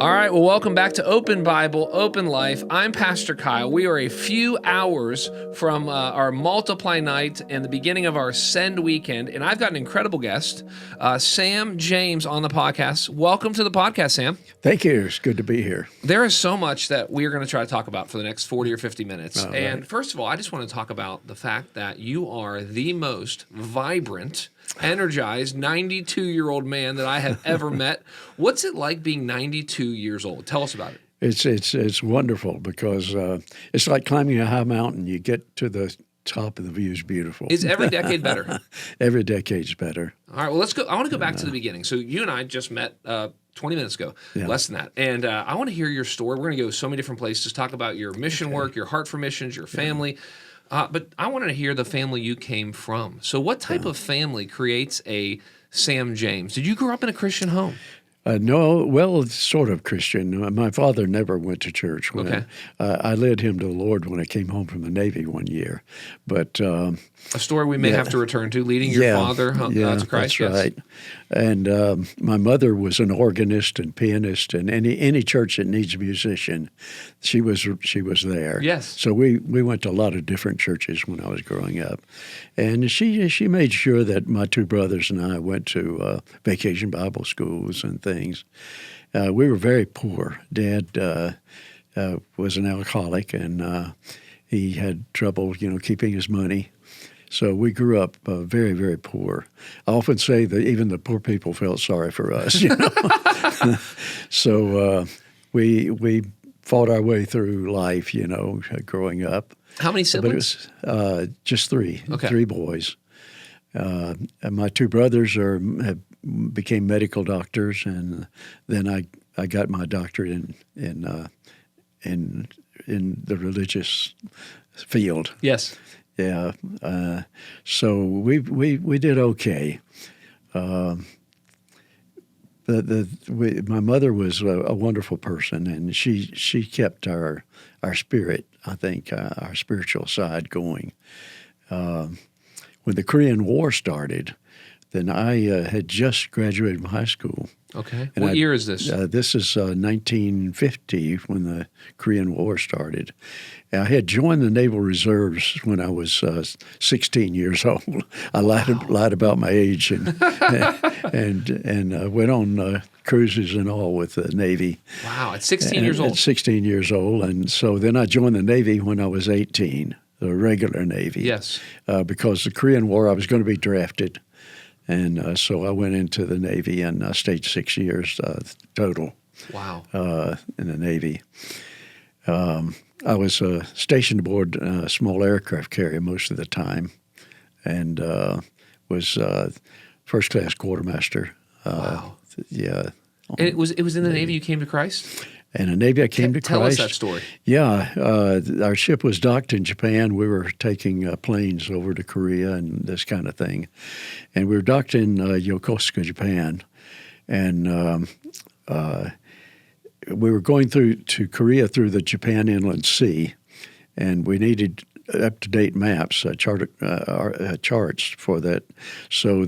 All right, well, welcome back to Open Bible, Open Life. I'm Pastor Kyle. We are a few hours from our Multiply Night and the beginning of our Send Weekend, and I've got an incredible guest, Sam James, on the podcast. Welcome to the podcast, Sam. Thank you. It's good to be here. There is so much that we're going to try to talk about for the next 40 or 50 minutes. And right. First of all, I just want to talk about the fact that you are the most vibrant, energized 92-year-old man that I have ever met. What's it like being 92 years old? Tell us about it. It's wonderful because it's like climbing a high mountain. You get to the top of the view is beautiful. Is every decade better? Every decade's better. All right, well, let's go. I want to go back to the beginning. So you and I just met 20 minutes ago, less than that. And I want to hear your story. We're going to go so many different places, talk about your mission work, your heart for missions, your family. But I want to hear the family you came from. So what type of family creates a Sam James? Did you grow up in a Christian home? No, well, sort of Christian. My father never went to church. I led him to the Lord when I came home from the Navy one year. But a story we may have to return to, leading your father to Christ. That's right. And my mother was an organist and pianist, and any church that needs a musician, she was there. Yes. So we went to a lot of different churches when I was growing up, and she made sure that my two brothers and I went to vacation Bible schools and things. We were very poor. Dad was an alcoholic, and he had trouble, keeping his money. So we grew up very, very poor. I often say that even the poor people felt sorry for us. So we fought our way through life, growing up. How many siblings? But it was just three, Okay. 3 boys. And my two brothers became medical doctors, and then I got my doctorate in the religious field. Yes. Yeah, so we did okay. My mother was a wonderful person, and she kept our spirit, I think, our spiritual side going. When the Korean War started, then I had just graduated from high school. Okay. And What year is this? This is 1950 when the Korean War started. I had joined the Naval Reserves when I was 16 years old. I lied about my age and went on cruises and all with the Navy. Wow, at 16 years old. At 16 years old, and so then I joined the Navy when I was 18, the regular Navy. Yes. Because the Korean War, I was going to be drafted. And so I went into the Navy and I stayed 6 years total. Wow. In the Navy. I was stationed aboard a small aircraft carrier most of the time, and was first-class quartermaster. Wow. Yeah. And it was in the Navy you came to Christ? And in the Navy I came to Christ. Tell us that story. Yeah. Our ship was docked in Japan. We were taking planes over to Korea and this kind of thing. And we were docked in Yokosuka, Japan. And we were going to Korea through the Japan Inland Sea. And we needed up-to-date maps, charts for that. So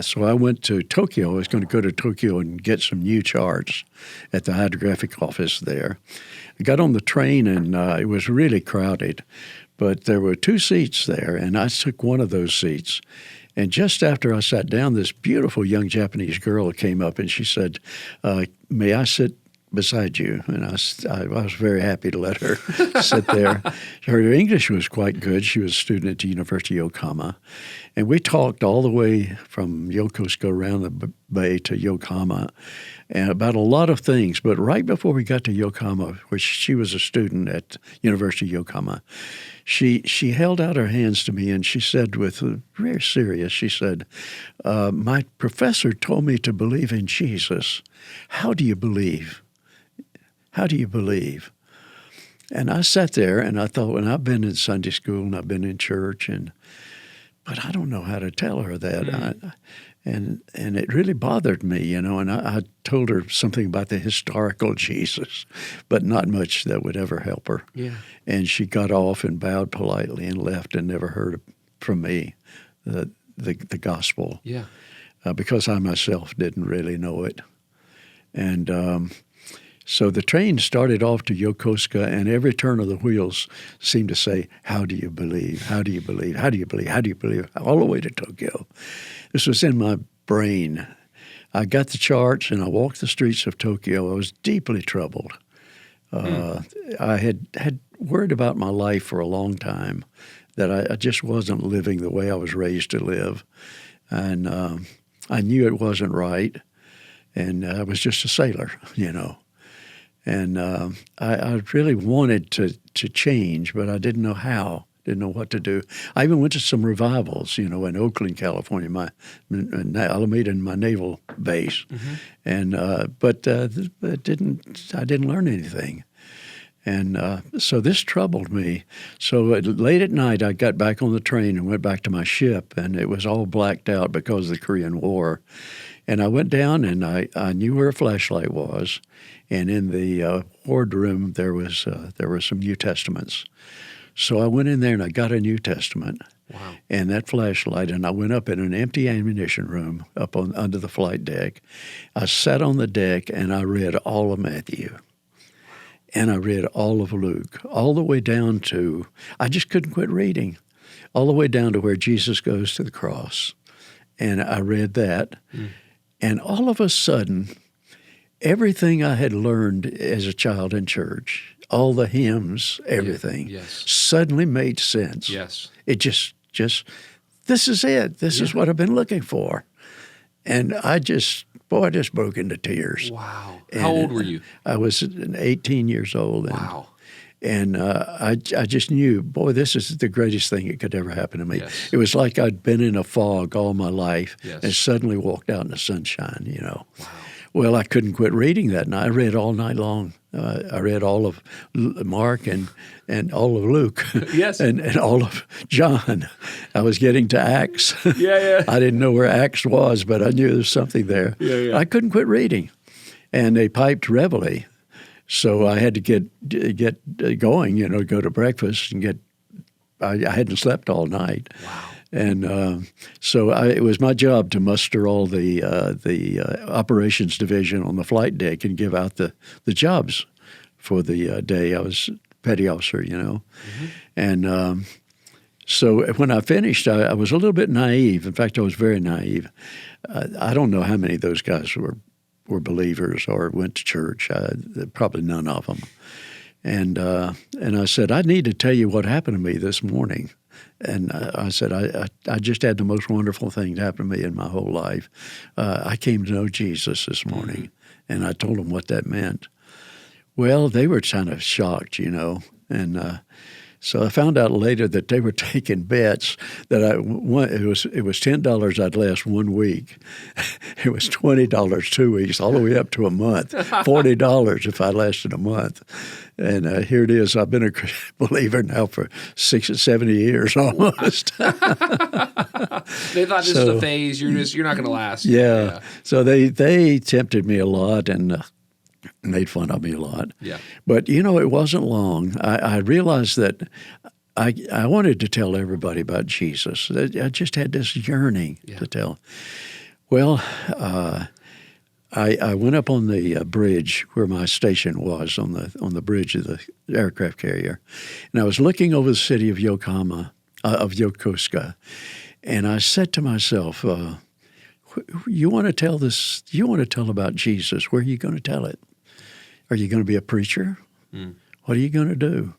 so I went to Tokyo. I was going to go to Tokyo and get some new charts at the hydrographic office there. I got on the train, and it was really crowded, but there were 2 seats there, and I took one of those seats. And just after I sat down, this beautiful young Japanese girl came up, and she said, "May I sit beside you?" And I was very happy to let her sit there. Her English was quite good. She was a student at the University of Yokohama. And we talked all the way from Yokosuka around the bay to Yokohama and about a lot of things. But right before we got to Yokohama, which she was a student at University of Yokohama, she held out her hands to me and she said, very serious, she said, "My professor told me to believe in Jesus. How do you believe? How do you believe?" And I sat there and I thought, well, I've been in Sunday school and I've been in church, but I don't know how to tell her that. And it really bothered me, and I told her something about the historical Jesus, but not much that would ever help her. Yeah. And she got off and bowed politely and left and never heard from me the gospel. Yeah. Because I myself didn't really know it. And So the train started off to Yokosuka, and every turn of the wheels seemed to say, "How do you believe? How do you believe? How do you believe? How do you believe?" All the way to Tokyo. This was in my brain. I got the charts, and I walked the streets of Tokyo. I was deeply troubled. I had worried about my life for a long time, that I just wasn't living the way I was raised to live. And I knew it wasn't right, and I was just a sailor, And I really wanted to change, but I didn't know how, didn't know what to do. I even went to some revivals, in Oakland, California, in Alameda, my naval base. But I didn't learn anything. And so this troubled me. So late at night, I got back on the train and went back to my ship, and it was all blacked out because of the Korean War. And I went down, and I knew where a flashlight was, and in the wardroom there were some New Testaments. So I went in there and I got a New Testament, wow, and that flashlight, and I went up in an empty ammunition room up under the flight deck. I sat on the deck and I read all of Matthew. And I read all of Luke, all the way down to, I just couldn't quit reading, all the way down to where Jesus goes to the cross. And I read that. And all of a sudden, everything I had learned as a child in church, all the hymns, everything, yes, suddenly made sense. yes. It just this is it. This is what I've been looking for. And I just broke into tears. Wow. And How old were you? I was 18 years old. Wow. And I just knew, boy, this is the greatest thing that could ever happen to me. Yes. It was like I'd been in a fog all my life Yes. and suddenly walked out in the sunshine, Wow. Well, I couldn't quit reading that night. I read all night long. I read all of Mark and all of Luke, Yes. and all of John. I was getting to Acts. Yeah. I didn't know where Acts was, but I knew there was something there. Yeah. I couldn't quit reading. And they piped Reveille. So I had to get going, go to breakfast and I hadn't slept all night. Wow. And so it was my job to muster all the operations division on the flight deck and give out the jobs for the day. I was petty officer, And so when I finished, I was a little bit naive. In fact, I was very naive. I don't know how many of those guys were believers or went to church. Probably none of them. And I said, I need to tell you what happened to me this morning. And I said, I just had the most wonderful thing happen to me in my whole life. I came to know Jesus this morning, and I told them what that meant. Well, they were kind of shocked, and so I found out later that they were taking bets that it was $10 I'd last 1 week. It was $20 2 weeks, all the way up to a month. $40 if I lasted a month. And here it is. I've been a believer now for 60, 70 years almost. They thought this is a phase. You're not going to last. Yeah. So they tempted me a lot and made fun of me a lot. Yeah. But, it wasn't long. I realized that I wanted to tell everybody about Jesus. I just had this yearning to tell. Well, I went up on the bridge where my station was, on the bridge of the aircraft carrier, and I was looking over the city of Yokosuka, and I said to myself, you want to tell this? You want to tell about Jesus? Where are you going to tell it? Are you going to be a preacher? What are you going to do?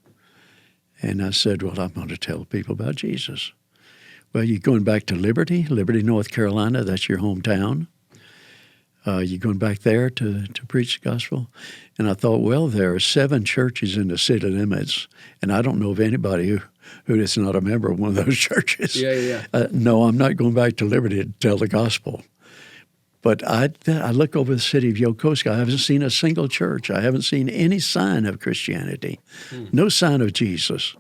And I said, well, I'm going to tell people about Jesus. Well, you're going back to Liberty, North Carolina. That's your hometown. You going back there to preach the gospel? And I thought, well, there are 7 churches in the city limits, and I don't know of anybody who is not a member of one of those churches. Yeah. No, I'm not going back to Liberty to tell the gospel. But I look over the city of Yokosuka. I haven't seen a single church. I haven't seen any sign of Christianity, no sign of Jesus.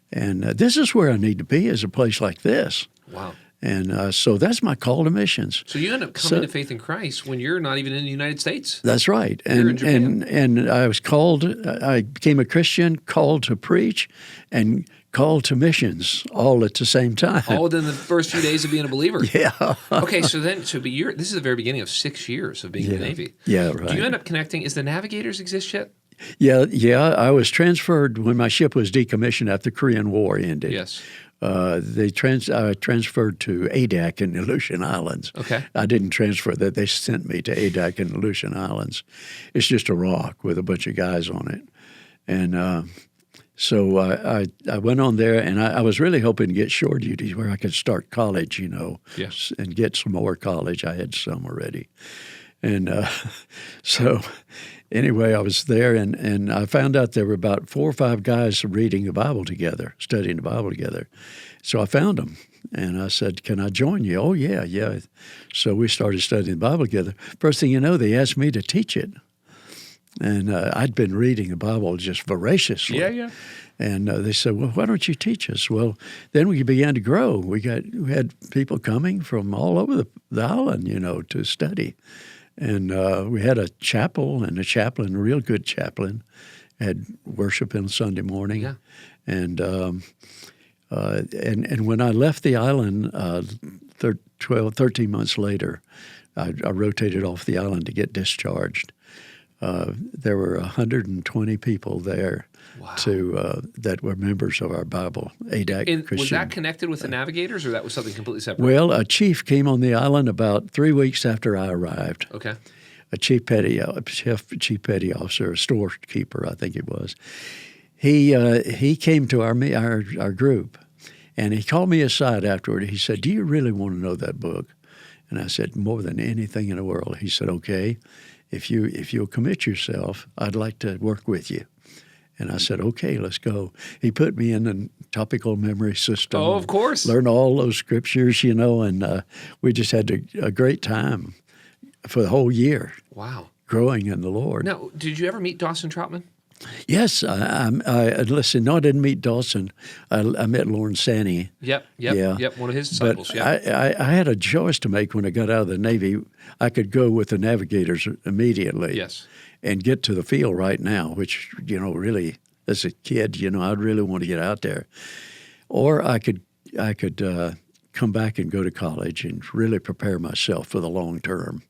And this is where I need to be, is a place like this. Wow. And so that's my call to missions. So you end up coming to faith in Christ when you're not even in the United States. That's right. You're in Japan. And I was called, I became a Christian, called to preach, and call to missions all at the same time. All within the first few days of being a believer. Yeah. Okay, so this is the very beginning of 6 years of being in the Navy. Yeah, right. Do you end up connecting? Is the Navigators exist yet? Yeah. I was transferred when my ship was decommissioned after the Korean War ended. Yes. I transferred to Adak in the Aleutian Islands. Okay. I didn't transfer that. They sent me to Adak in the Aleutian Islands. It's just a rock with a bunch of guys on it. And so I went on there, and I was really hoping to get shore duty where I could start college, Yes. and get some more college. I had some already. And so anyway, I was there, and I found out there were about 4 or 5 guys reading the Bible together, studying the Bible together. So I found them, and I said, "Can I join you?" "Oh, yeah." So we started studying the Bible together. First thing you know, they asked me to teach it. And I'd been reading the Bible just voraciously. Yeah. And they said, "Well, why don't you teach us?" Well, then we began to grow. We had people coming from all over the island, to study. And we had a chapel and a chaplain, a real good chaplain, had worship on Sunday morning. Yeah. And when I left the island 13 months later, I rotated off the island to get discharged. There were 120 people there that were members of our Bible, ADAC Christian. Was that connected with the Navigators, or that was something completely separate? Well, a chief came on the island about 3 weeks after I arrived. Okay. A chief petty officer, a storekeeper, I think it was. He came to our group, and he called me aside afterward. He said, "Do you really want to know that book?" And I said, "More than anything in the world." He said, "Okay. If you'll commit yourself, I'd like to work with you." And I said, "Okay, let's go." He put me in the topical memory system. Oh, of course. Learned all those scriptures, and we just had a great time for the whole year. Wow. Growing in the Lord. Now, did you ever meet Dawson Troutman? Yes, listen. No, I didn't meet Dawson. I met Lauren Sanney. Yep. One of his disciples. But I had a choice to make when I got out of the Navy. I could go with the Navigators immediately. Yes. And get to the field right now, which really, as a kid, I'd really want to get out there. Or I could come back and go to college and really prepare myself for the long term.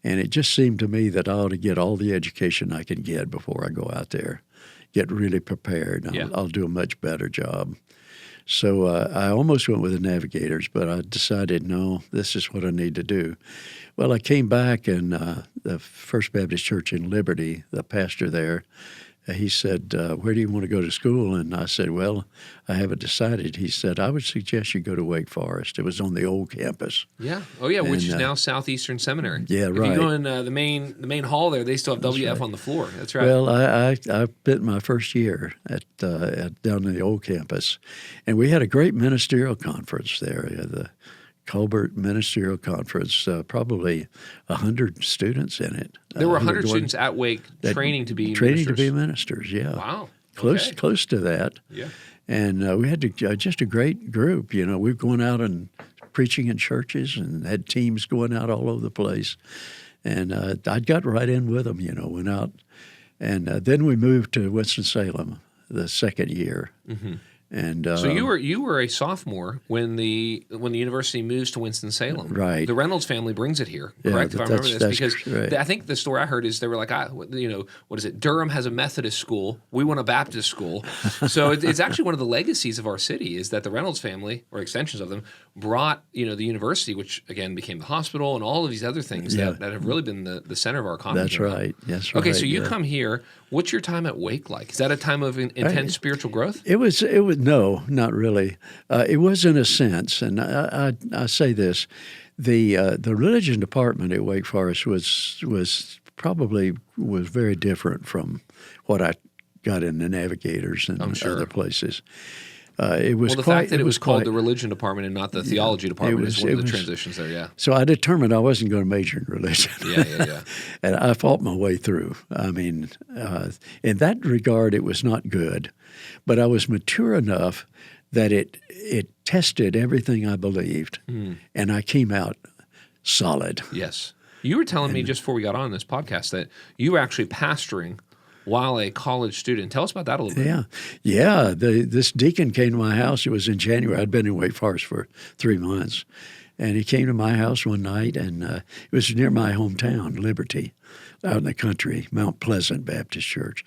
And it just seemed to me that I ought to get all the education I can get before I go out there, get really prepared. I'll do a much better job. So I almost went with the Navigators, but I decided, no, this is what I need to do. Well, I came back, and the First Baptist Church in Liberty, the pastor there, he said, "Where do you want to go to school?" And I said, "Well, I haven't decided." He said, "I would suggest you go to Wake Forest." It was on the old campus. Yeah. Oh, yeah, which is now Southeastern Seminary. Yeah, right. If you go in the main hall there, they still have WF on the floor. That's right. Well, I spent my first year at down in the old campus, and we had a great ministerial conference there. The Colbert Ministerial Conference, probably 100 students in it. There were 100 students at Wake training to be ministers. Yeah. Wow. Close to that. Yeah. And we had just a great group. We were going out and preaching in churches and had teams going out all over the place. And I got right in with them, went out. And then we moved to Winston-Salem the second year. Mm-hmm. And so you were a sophomore when the university moves to Winston-Salem. Right. The Reynolds family brings it here, correct? If I remember this, because right. I think the story I heard is they were like, what is it? Durham has a Methodist school. We want a Baptist school. So it's actually one of the legacies of our city is that the Reynolds family, or extensions of them, brought the university, which again became the hospital and all of these other things that have really been the center of our economy. That's right. That's right. Okay, so you come here. What's your time at Wake like? Is that a time of intense spiritual growth? It was no, not really. It was in a sense, and I say this: the religion department at Wake Forest was very different from what I got in the Navigators and other places. It was the fact that it was called the religion department and not the theology department is one of the transitions there. Yeah. So I determined I wasn't going to major in religion. Yeah. And I fought my way through. I mean, in that regard, it was not good, but I was mature enough that it tested everything I believed, and I came out solid. Yes. You were telling me just before we got on this podcast that you were actually pastoring while a college student. Tell us about that a little bit. Yeah. This deacon came to my house. It was in January. I'd been in Wake Forest for 3 months. And he came to my house one night, and it was near my hometown, Liberty, out in the country, Mount Pleasant Baptist Church.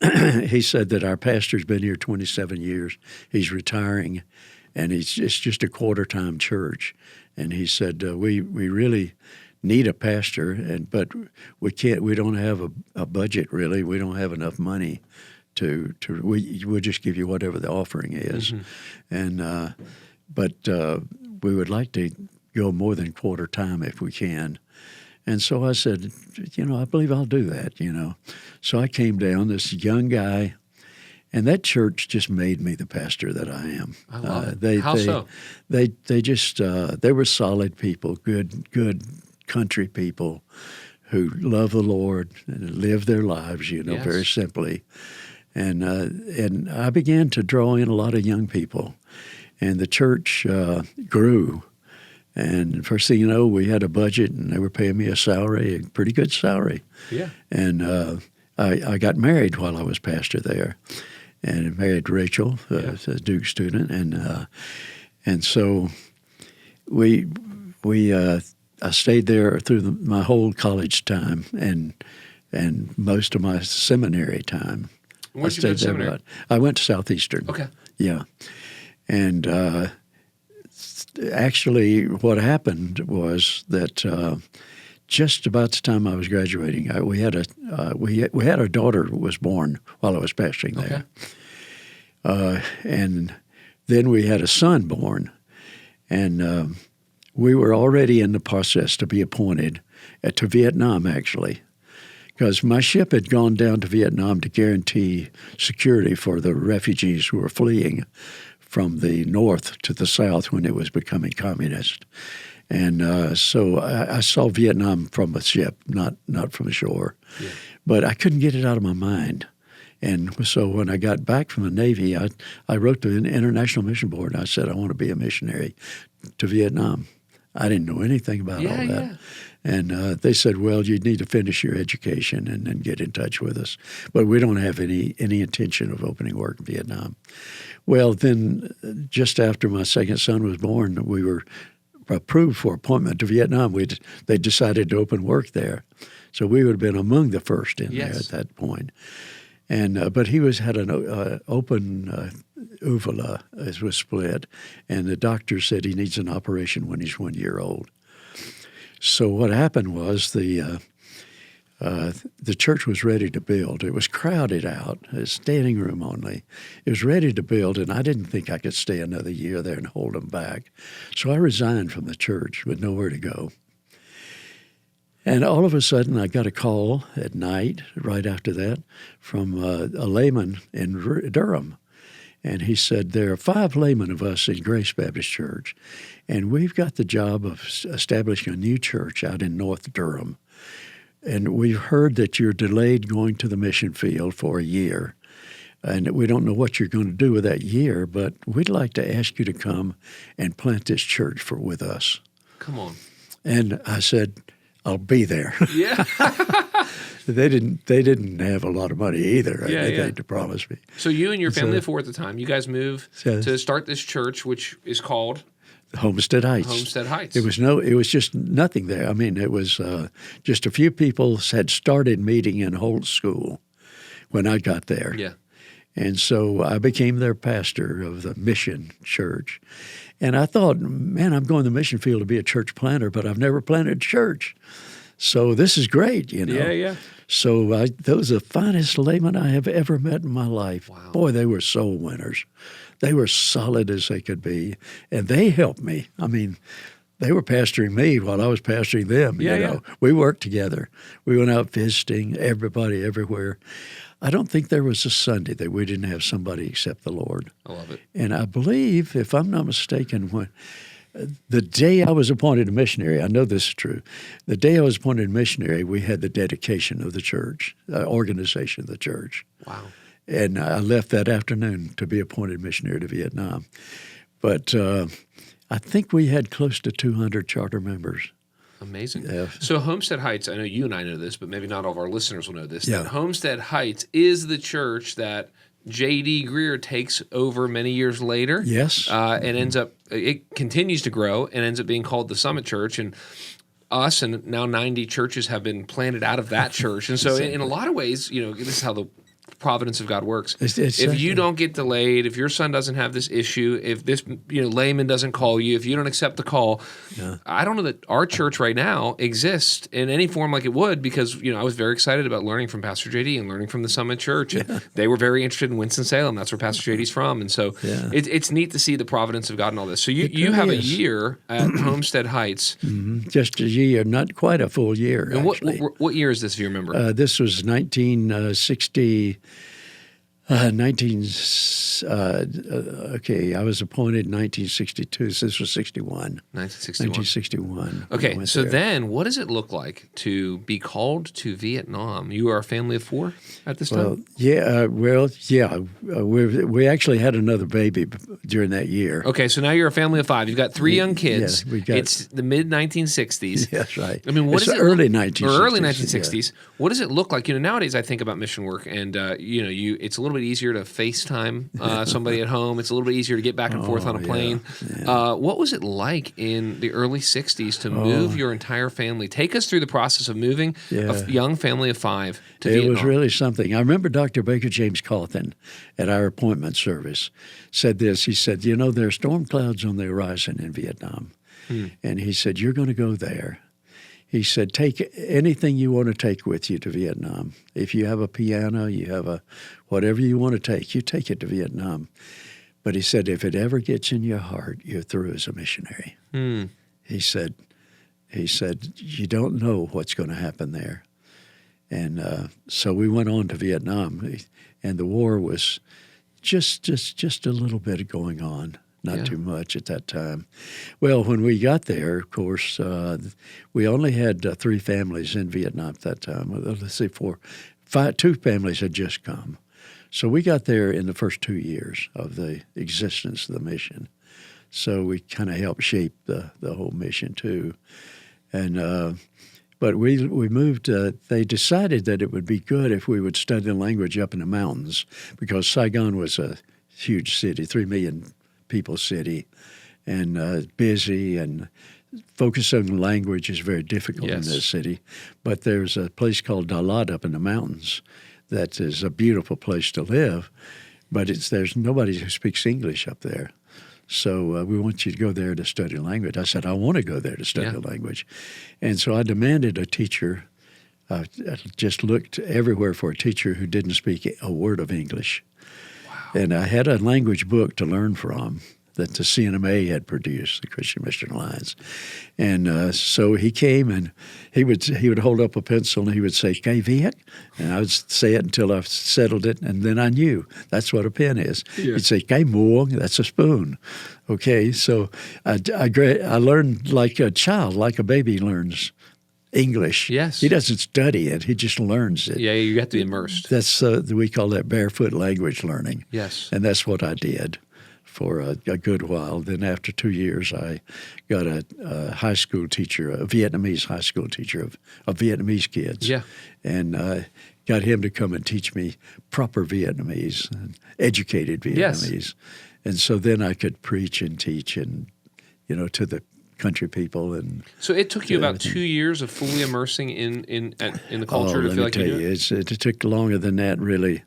He said that our pastor's been here 27 years. He's retiring, and it's just a quarter-time church. And he said, we really need a pastor, but we don't have a budget, really. We don't have enough money we'll just give you whatever the offering is. And but we would like to go more than quarter time if we can. And so I said, I believe I'll do that, So I came down, this young guy, and that church just made me the pastor that I am. I love it. How so? They were solid people, good country people who love the Lord and live their lives, Yes. very simply. And I began to draw in a lot of young people. And the church grew. And first thing you know, we had a budget, and they were paying me a salary, a pretty good salary. Yeah. And I got married while I was pastor there, and married Rachel, a Duke student, and so I stayed there through my whole college time and most of my seminary time. Where'd you go to seminary? I went to Southeastern. Okay. Yeah. And actually, what happened was that just about the time I was graduating, we had our daughter was born while I was pastoring there, and then we had a son born, and we were already in the process to be appointed to Vietnam, actually. Because my ship had gone down to Vietnam to guarantee security for the refugees who were fleeing from the north to the south when it was becoming communist. And so I saw Vietnam from a ship, not from the shore. Yeah. But I couldn't get it out of my mind. And so when I got back from the Navy, I wrote to the International Mission Board, and I said, I want to be a missionary to Vietnam. I didn't know anything about all that. Yeah. And they said, well, you need to finish your education and then get in touch with us. But we don't have any intention of opening work in Vietnam. Well, then just after my second son was born, we were approved for appointment to Vietnam. They decided to open work there. So we would have been among the first in there at that point. And but he had an open uvula, as was split, and the doctor said he needs an operation when he's 1 year old. So what happened was the church was ready to build. It was crowded out, a standing room only. It was ready to build, and I didn't think I could stay another year there and hold them back. So I resigned from the church with nowhere to go. And all of a sudden, I got a call at night, right after that, from a layman in Durham. And he said, there are 5 laymen of us in Grace Baptist Church, and we've got the job of establishing a new church out in North Durham. And we've heard that you're delayed going to the mission field for a year. And we don't know what you're going to do with that year, but we'd like to ask you to come and plant this church with us. Come on. And I said, I'll be there. Yeah. They didn't have a lot of money either. They promised me. So you and your family of 4 at the time, you guys moved to start this church, which is called Homestead Heights. Homestead Heights. It was just nothing there. I mean, it was just a few people had started meeting in Holt School when I got there. Yeah. And so I became their pastor of the mission church. And I thought, man, I'm going to the mission field to be a church planter, but I've never planted a church. So this is great, Yeah. So those are the finest laymen I have ever met in my life. Wow. Boy, they were soul winners. They were solid as they could be, and they helped me. I mean, they were pastoring me while I was pastoring them. Yeah. We worked together. We went out visiting everybody everywhere. I don't think there was a Sunday that we didn't have somebody except the Lord. I love it. And I believe, if I'm not mistaken, when the day I was appointed a missionary, I know this is true, the day I was appointed a missionary, we had the dedication of the church, organization of the church. Wow. And I left that afternoon to be appointed missionary to Vietnam. But I think we had close to 200 charter members. Amazing. Yeah. So Homestead Heights, I know you and I know this, but maybe not all of our listeners will know this. Yeah. That Homestead Heights is the church that J.D. Greer takes over many years later. Yes. And it continues to grow and ends up being called the Summit Church. And us and now 90 churches have been planted out of that church. And so in a lot of ways, this is how the providence of God works. If you don't get delayed, if your son doesn't have this issue, if this layman doesn't call you, if you don't accept the call, I don't know that our church right now exists in any form like it would, because I was very excited about learning from Pastor JD and learning from the Summit Church. And they were very interested in Winston-Salem. That's where Pastor JD's from. And so it's neat to see the providence of God in all this. So you have a year at Homestead Heights. Mm-hmm. Just a year, not quite a full year, and actually. What year is this, if you remember? This was 1960. I was appointed in 1962, so this was 61. 1961. Okay, so then what does it look like to be called to Vietnam? You are a family of 4 at this time? We actually had another baby during that year. Okay, so now you're a family of 5. You've got 3 young kids. Yeah, it's the mid-1960s. That's right. I mean, what is it? Early 1960s. Or early 1960s. Yeah. What does it look like? Nowadays I think about mission work, and it's a little bit easier to FaceTime somebody at home. It's a little bit easier to get back and forth on a plane. Yeah. What was it like in the early 60s to move your entire family? Take us through the process of moving a young family of 5 to Vietnam. It was really something. I remember Dr. Baker James Cawthon at our appointment service said this. He said, there are storm clouds on the horizon in Vietnam. And he said, you're going to go there. He said, take anything you want to take with you to Vietnam. If you have a piano, you have whatever you want to take, you take it to Vietnam. But he said, if it ever gets in your heart, you're through as a missionary. He said, you don't know what's going to happen there. And so we went on to Vietnam, and the war was just a little bit going on. Not too much at that time. Well, when we got there, of course, we only had 3 families in Vietnam at that time. Let's see, 2 families had just come. So we got there in the first 2 years of the existence of the mission. So we kind of helped shape the whole mission too. And but we moved. They decided that it would be good if we would study the language up in the mountains, because Saigon was a huge city, 3 million people city, and busy, and focusing on language is very difficult in this city. But there's a place called Dalat up in the mountains that is a beautiful place to live, but there's nobody who speaks English up there. So we want you to go there to study language. I said, I want to go there to study language. And so I demanded a teacher. I just looked everywhere for a teacher who didn't speak a word of English. And I had a language book to learn from that the CNMA had produced, the Christian Mission Alliance. And so he came, and he would hold up a pencil, and he would say, "Cái viết?" And I would say it until I settled it, and then I knew that's what a pen is. He'd say, "Cái muỗng?" That's a spoon. Okay, so I learned like a child, like a baby learns English. Yes. He doesn't study it. He just learns it. Yeah, you have to be immersed. That's we call that barefoot language learning. Yes. And that's what I did for a good while. Then after 2 years, I got a high school teacher, a Vietnamese high school teacher of Vietnamese kids. Yeah. And got him to come and teach me proper Vietnamese, and educated Vietnamese. Yes. And so then I could preach and teach and, to the country people. And so it took you about 2 years of fully immersing in the culture to feel like you knew it? It took longer than that, really.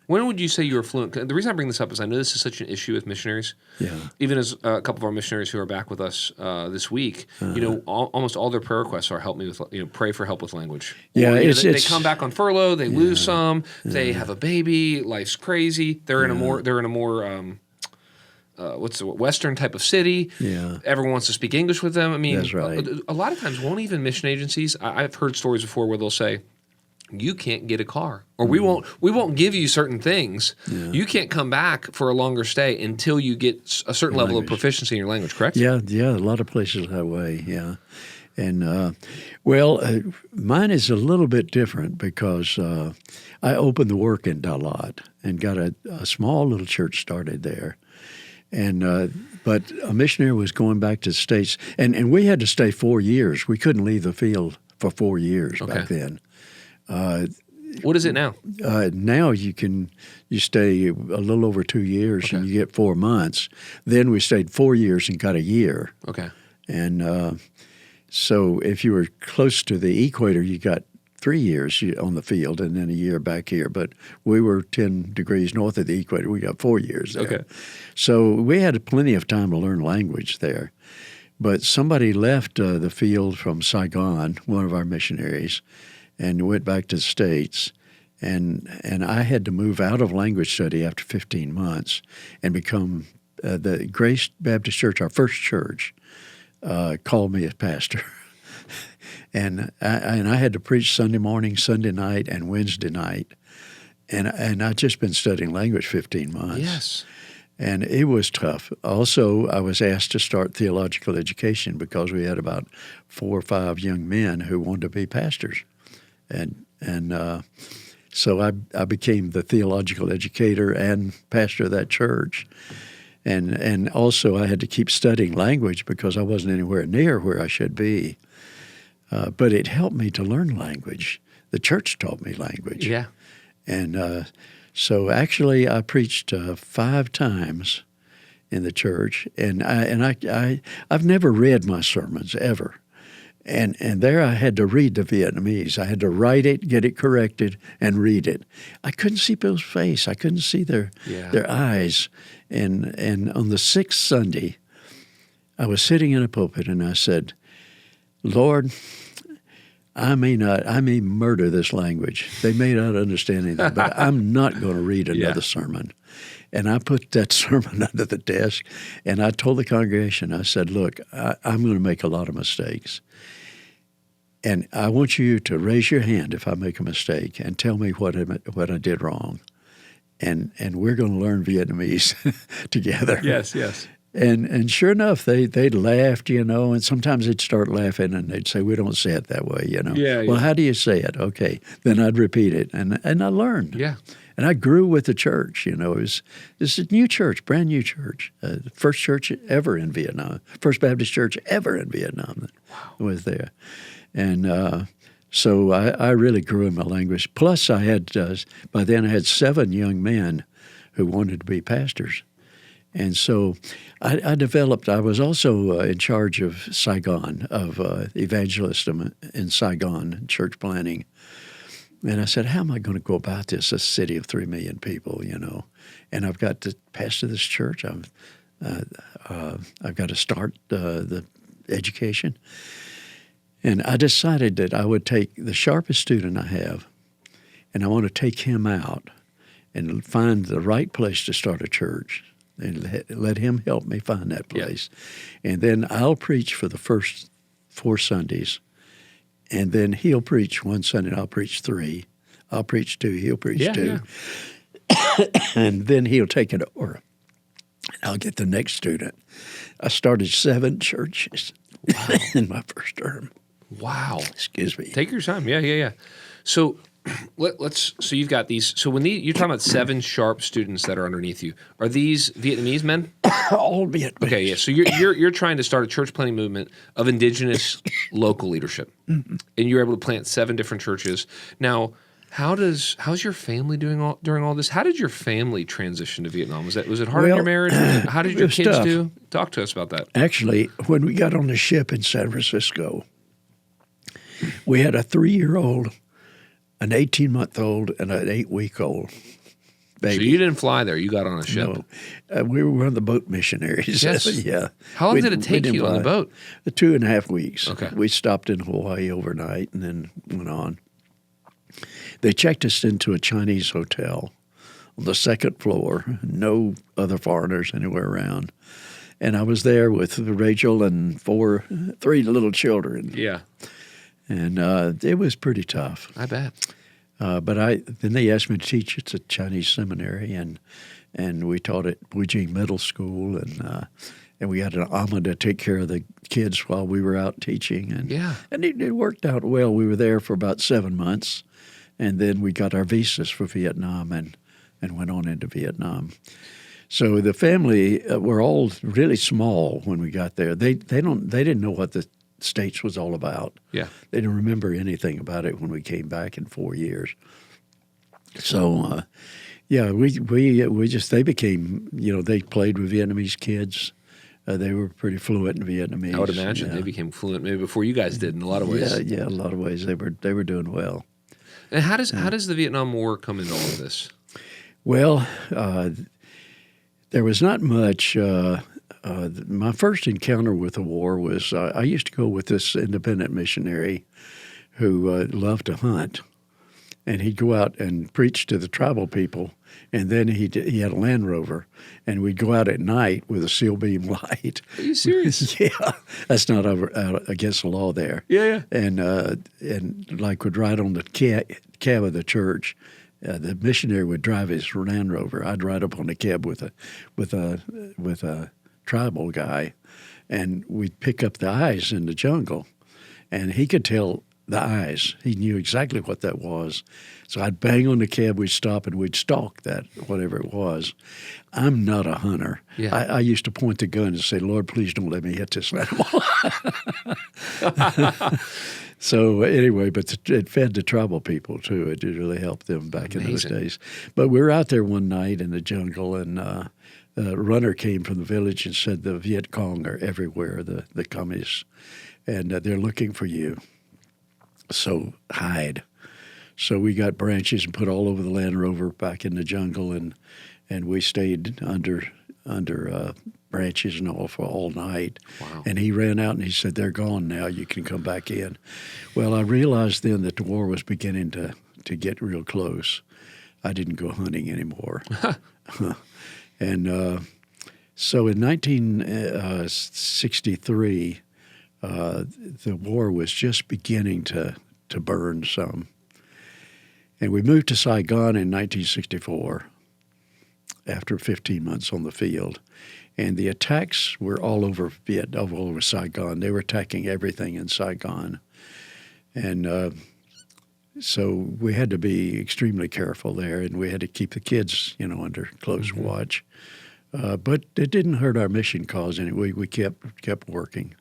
When would you say you were fluent? The reason I bring this up is I know this is such an issue with missionaries. Yeah. Even as a couple of our missionaries who are back with us this week, almost all their prayer requests are help me with, pray for help with language. Yeah, or, they come back on furlough, they lose some, they have a baby, life's crazy. They're in a more what's the Western type of city. Yeah. Everyone wants to speak English with them. I mean, that's right. A lot of times won't even mission agencies. I've heard stories before where they'll say, you can't get a car, or we won't give you certain things. Yeah. You can't come back for a longer stay until you get a certain level of proficiency in your language, correct? Yeah, a lot of places that way, yeah. And, mine is a little bit different because I opened the work in Dalat and got a small little church started there. And But a missionary was going back to the States, and we had to stay 4 years. We couldn't leave the field for 4 years back then. What is it now? Now you stay a little over 2 years and you get 4 months. Then we stayed 4 years and got a year. Okay. And so if you were close to the equator, you got 3 years on the field and then a year back here. But we were 10 degrees north of the equator. We got 4 years there. Okay. So we had plenty of time to learn language there. But somebody left the field from Saigon, one of our missionaries, and went back to the States. And I had to move out of language study after 15 months and become the Grace Baptist Church, our first church, called me as pastor. And I had to preach Sunday morning, Sunday night, and Wednesday night. And I'd just been studying language 15 months. Yes. And it was tough. Also, I was asked to start theological education because we had about 4 or 5 young men who wanted to be pastors. And so I became the theological educator and pastor of that church. And also I had to keep studying language because I wasn't anywhere near where I should be. But it helped me to learn language. The church taught me language. Yeah. And so actually I preached 5 times in the church. And I've never read my sermons ever. And there I had to read the Vietnamese. I had to write it, get it corrected, and read it. I couldn't see people's face. I couldn't see their eyes. And on the 6th Sunday, I was sitting in a pulpit and I said, Lord, I may murder this language. They may not understand anything, but I'm not going to read another sermon. And I put that sermon under the desk, and I told the congregation, I said, look, I'm going to make a lot of mistakes. And I want you to raise your hand if I make a mistake and tell me what I did wrong. And we're going to learn Vietnamese together. Yes, yes. And sure enough, they laughed, and sometimes they'd start laughing and they'd say, we don't say it that way, Yeah, Well, how do you say it? Okay. Then I'd repeat it, and I learned. Yeah. And I grew with the church, This is a new church, brand new church. The first church ever in Vietnam, First Baptist Church ever in Vietnam was there. And so I really grew in my language. Plus I had, by then I had 7 young men who wanted to be pastors. And so I was also in charge of Saigon, of evangelism in Saigon, church planning. And I said, how am I going to go about this, a city of 3 million people, And I've got to pastor this church. I've got to start the education. And I decided that I would take the sharpest student I have, and I want to take him out and find the right place to start a church. And let him help me find that place. Yeah. And then I'll preach for the first 4 Sundays. And then he'll preach 1 Sunday, and I'll preach 3. I'll preach 2, he'll preach 2. Yeah. And then he'll take it over. And I'll get the next student. I started 7 churches in my first term. Wow. Excuse me. Take your time. Yeah. So so you've got these. So when you're talking about 7 sharp students that are underneath you, are these Vietnamese men? All Vietnamese. Okay, yeah. So you're trying to start a church planting movement of indigenous local leadership, and you're able to plant 7 different churches. Now, how's your family doing during all this? How did your family transition to Vietnam? Was it hard in your marriage? How did your kids do? Talk to us about that. Actually, when we got on the ship in San Francisco, we had a 3-year-old, an 18-month-old, and an 8-week-old baby. So you didn't fly there. You got on a ship. No. We were one of the boat missionaries. Yes. Yeah. How long did it take you on the boat? 2.5 weeks. Okay. We stopped in Hawaii overnight and then went on. They checked us into a Chinese hotel on the 2nd floor. No other foreigners anywhere around. And I was there with Rachel and 3 little children. Yeah. And it was pretty tough. I bet. But then they asked me to teach at a Chinese seminary, and we taught at Wujing Middle School, and we had an ama to take care of the kids while we were out teaching. And it worked out well. We were there for about 7 months, and then we got our visas for Vietnam and went on into Vietnam. So the family were all really small when we got there. They didn't know what the States was all about. Yeah. They didn't remember anything about it when we came back in 4 years. So they became, they played with Vietnamese kids. They were pretty fluent in Vietnamese. I would imagine they became fluent maybe before you guys did in a lot of ways. Yeah, a lot of ways they were doing well. And how does the Vietnam War come into all of this? Well, there was not much. My first encounter with the war was I used to go with this independent missionary who loved to hunt, and he'd go out and preach to the tribal people. And then he had a Land Rover, and we'd go out at night with a seal beam light. Are you serious? Yeah, that's not out against the law there. Yeah. And like would ride on the cab of the church. The missionary would drive his Land Rover. I'd ride up on the cab with a tribal guy, and we'd pick up the eyes in the jungle, and he could tell the eyes. He knew exactly what that was. So I'd bang on the cab, we'd stop, and we'd stalk that, whatever it was. I'm not a hunter. Yeah. I used to point the gun and say, Lord, please don't let me hit this animal. So anyway, but it fed the tribal people, too. It really helped them back in those days. But we were out there one night in the jungle, and a runner came from the village and said, the Viet Cong are everywhere, the communists, and they're looking for you. So hide. So we got branches and put all over the Land Rover back in the jungle, and we stayed under branches and all for all night. Wow. And he ran out and he said, they're gone now. You can come back in. Well, I realized then that the war was beginning to get real close. I didn't go hunting anymore. And so in 1963, the war was just beginning to burn some. And we moved to Saigon in 1964 after 15 months on the field. And the attacks were all over all over Saigon. They were attacking everything in Saigon. And so we had to be extremely careful there, and we had to keep the kids, under close watch. But it didn't hurt our mission cause anyway. We kept working.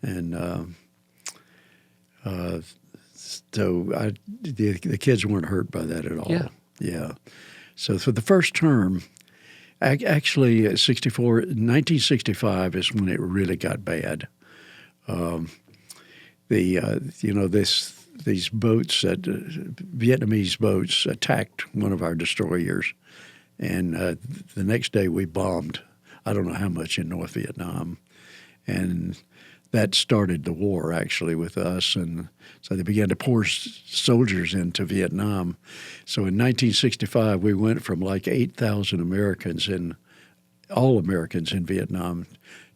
And so the kids weren't hurt by that at all. Yeah. So for the first term, actually 1965 is when it really got bad. These boats, Vietnamese boats, attacked one of our destroyers, and the next day we bombed. I don't know how much in North Vietnam, and that started the war actually with us, and so they began to pour soldiers into Vietnam. So in 1965, we went from like 8,000 all Americans in Vietnam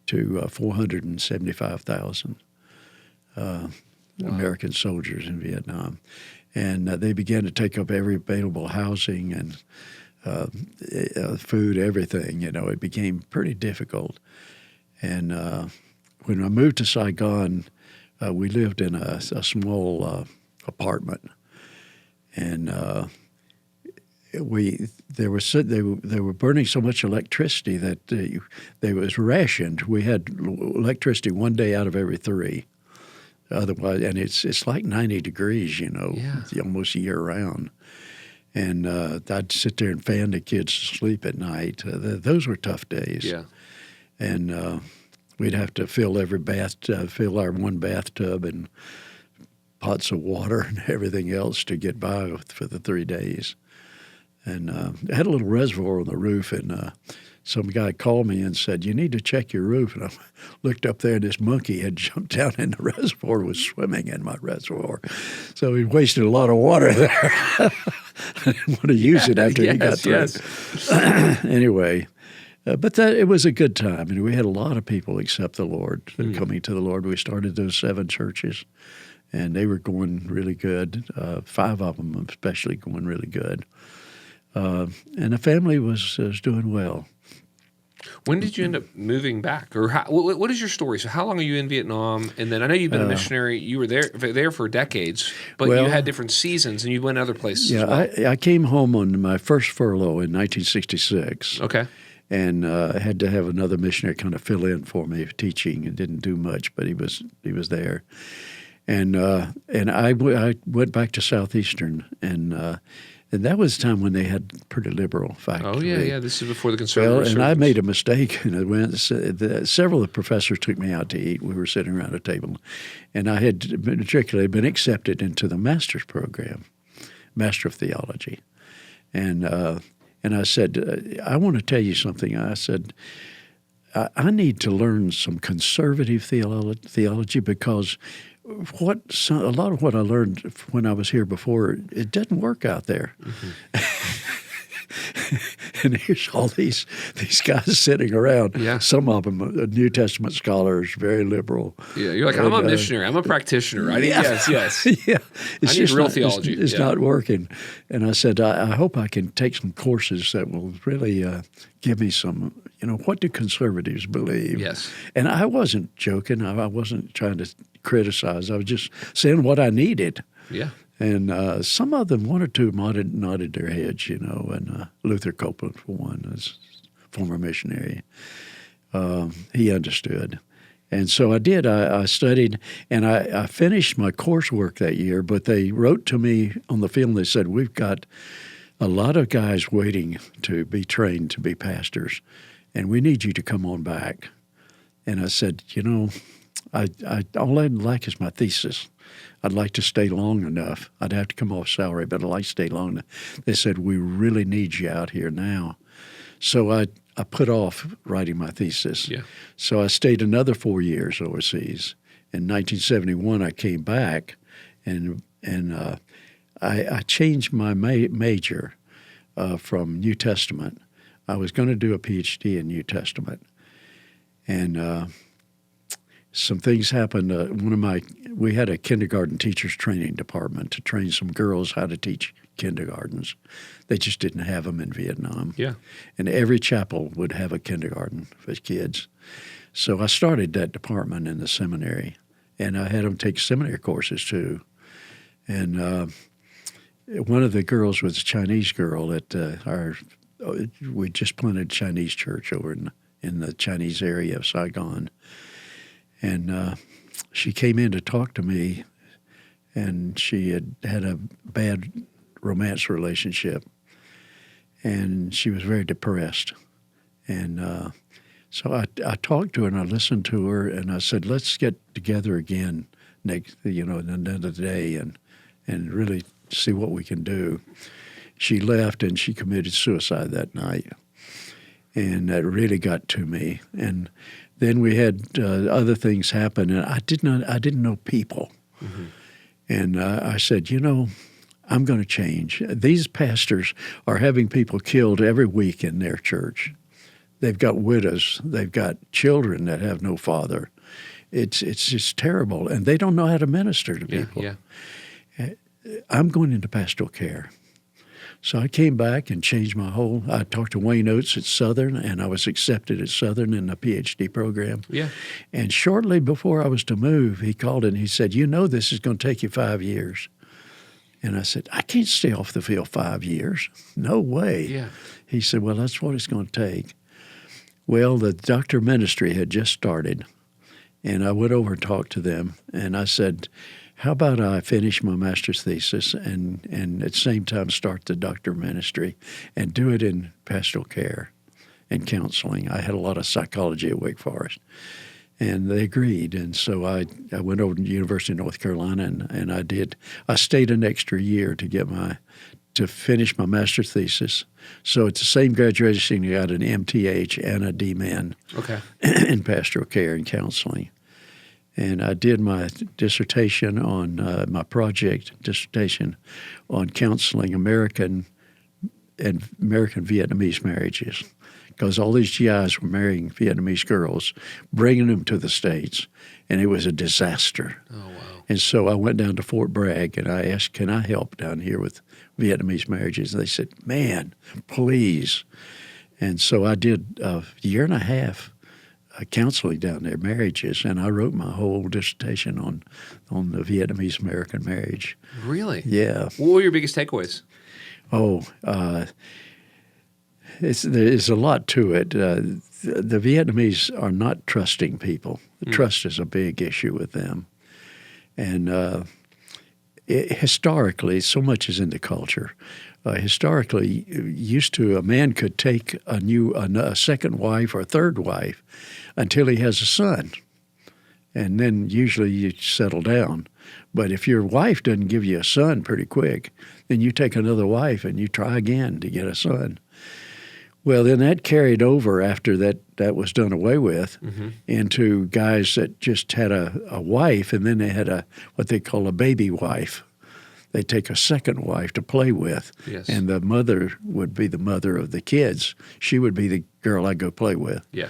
to 475,000 American soldiers in Vietnam. And they began to take up every available housing and food, everything. It became pretty difficult. And when I moved to Saigon, we lived in a small apartment, and they were burning so much electricity that they was rationed. We had electricity one day out of every 3. Otherwise, and it's like 90 degrees, almost year round. And I'd sit there and fan the kids to sleep at night. Those were tough days. Yeah. And we'd have to fill fill our one bathtub and pots of water and everything else to get by for the 3 days. And I had a little reservoir on the roof, and some guy called me and said, "You need to check your roof." And I looked up there, and this monkey had jumped down in the reservoir, was swimming in my reservoir. So he wasted a lot of water there. I didn't want to use it after he got through. Anyway. But it was a good time, and we had a lot of people accept the Lord, coming to the Lord. We started those 7 churches, and they were going really good. 5 of them especially going really good. And the family was doing well. When did you end up moving back? Or what is your story? So how long are you in Vietnam? And then I know you've been a missionary. You were there for decades, but you had different seasons, and you went other places as well. I came home on my first furlough in 1966. Okay. and I had to have another missionary kind of fill in for me teaching, and didn't do much, but he was there. And I went back to Southeastern, and that was the time when they had pretty liberal faculty. Oh, yeah. This is before the conservative Well, and I resurgence. made a mistake, and several of the professors took me out to eat. We were sitting around a table, and I had particularly been accepted into the master's program, Master of Theology. And I said, I want to tell you something. I said, I need to learn some conservative theology because a lot of what I learned when I was here before, it doesn't work out there. And here's all these guys sitting around. Yeah. Some of them New Testament scholars, very liberal. Yeah, you're like, I'm a missionary. I'm a practitioner. Yes. Yeah. I need real theology. It's not working. And I said, I hope I can take some courses that will really give me some, what do conservatives believe? Yes. And I wasn't joking. I wasn't trying to criticize. I was just saying what I needed. Yeah. And some of them, one or two, nodded their heads, and Luther Copeland, for one, as former missionary. He understood. And so I did. I studied, and I finished my coursework that year, but they wrote to me on the field, and they said, we've got a lot of guys waiting to be trained to be pastors, and we need you to come on back. And I said, all I'd like is my thesis. I'd like to stay long enough. I'd have to come off salary, but I'd like to stay long enough. They said, we really need you out here now. So I put off writing my thesis. Yeah. So I stayed another 4 years overseas. In 1971, I came back, and I changed my major from New Testament. I was going to do a PhD in New Testament. And some things happened. We had a kindergarten teachers training department to train some girls how to teach kindergartens. They just didn't have them in Vietnam. Yeah. And every chapel would have a kindergarten for kids. So I started that department in the seminary, and I had them take seminary courses too. And one of the girls was a Chinese girl we just planted a Chinese church over in the Chinese area of Saigon. And she came in to talk to me, and she had a bad romance relationship, and she was very depressed. And so I talked to her, and I listened to her, and I said, let's get together again next, another day and really see what we can do. She left, and she committed suicide that night, and that really got to me. And then we had other things happen, and I didn't know people. Mm-hmm. And I said, I'm going to change. These pastors are having people killed every week in their church. They've got widows. They've got children that have no father. It's just terrible, and they don't know how to minister to people. Yeah. I'm going into pastoral care. So I came back and changed I talked to Wayne Oates at Southern, and I was accepted at Southern in a PhD program. Yeah. And shortly before I was to move, he called and he said, this is going to take you 5 years. And I said, I can't stay off the field 5 years. No way. Yeah. He said, well, that's what it's going to take. Well, the doctor ministry had just started, and I went over and talked to them, and I said, how about I finish my master's thesis and at the same time start the doctor ministry and do it in pastoral care and counseling. I had a lot of psychology at Wake Forest. And they agreed. And so I went over to the University of North Carolina, and I stayed an extra year to finish my master's thesis. So at the same graduation, I got an MTH and a DMin in pastoral care and counseling. And I did my dissertation on my project dissertation on counseling American Vietnamese marriages, because all these GIs were marrying Vietnamese girls, bringing them to the States, and it was a disaster. Oh, wow. And so I went down to Fort Bragg, and I asked, can I help down here with Vietnamese marriages? And they said, man, please. And so I did a year and a half counseling down there, marriages, and I wrote my whole dissertation on the Vietnamese-American marriage. Really? Yeah. What were your biggest takeaways? there's a lot to it. The Vietnamese are not trusting people. Trust is a big issue with them. And historically, so much is in the culture. Historically, used to a man could take a second wife or third wife until he has a son, and then usually you settle down. But if your wife doesn't give you a son pretty quick, then you take another wife and you try again to get a son. Well, then that carried over after that was done away with into guys that just had a wife, and then they had what they call a baby wife. They take a second wife to play with, and the mother would be the mother of the kids. She would be the girl I go play with. Yeah.